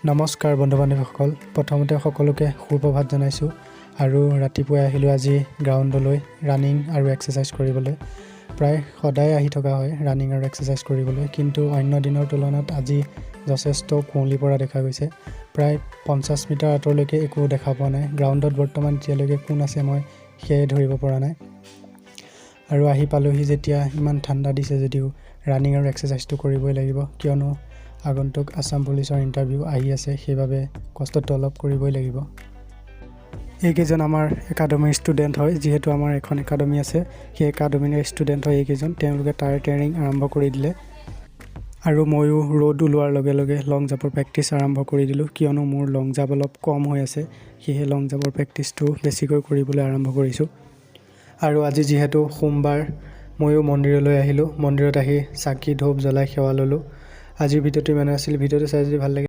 নমস্কাৰ বন্ধু-বান্ধৱীসকল, প্ৰথমতে সকলোকে সুপ্ৰভাত জনাইছোঁ আৰু ৰাতিপুৱাই আহিলোঁ আজি গ্ৰাউণ্ডলৈ ৰানিং আৰু এক্সাৰচাইজ কৰিবলৈ। প্ৰায় সদায় আহি থকা হয় ৰানিং আৰু এক্সাৰচাইজ কৰিবলৈ, কিন্তু অন্য দিনৰ তুলনাত আজি যথেষ্ট কুঁৱলী পৰা দেখা গৈছে। প্ৰায় 50 মিটাৰ আঁতৰলৈকে একো দেখা পোৱা নাই। গ্ৰাউণ্ডত বৰ্তমান এতিয়ালৈকে কোন আছে মই সেয়ে ধৰিব পৰা নাই। আৰু আহি পালোহি যেতিয়া ইমান ঠাণ্ডা দিছে যদিও ৰানিং আৰু এক্সাৰচাইজটো কৰিবই লাগিব, কিয়নো আগন্তুক আছাম পুলিচৰ ইণ্টাৰভিউ আহি আছে, সেইবাবে কষ্টটো অলপ কৰিবই লাগিব। এইকেইজন আমাৰ একাডেমীৰ ষ্টুডেণ্ট হয়, যিহেতু আমাৰ এখন একাডেমী আছে, সেই একাডেমীৰ ষ্টুডেণ্ট হয় এইকেইজন। তেওঁলোকে তাৰ ট্ৰেইনিং আৰম্ভ কৰি দিলে আৰু ময়ো ৰ'দ ওলোৱাৰ লগে লগে লং জাম্পৰ প্ৰেক্টিছ আৰম্ভ কৰি দিলোঁ, কিয়নো মোৰ লং জাম্প অলপ কম হৈ আছে, সেয়েহে লং জাম্পৰ প্ৰেক্টিছটো বেছিকৈ কৰিবলৈ আৰম্ভ কৰিছোঁ। আৰু আজি যিহেতু সোমবাৰ, ময়ো মন্দিৰলৈ আহিলোঁ। মন্দিৰত আহি চাকি ধূপ জ্বলাই সেৱা ল'লোঁ। আজিৰ ভিডিঅ'টো ইমানে আছিল। ভিডিঅ'টো চাই যদি ভাল লাগে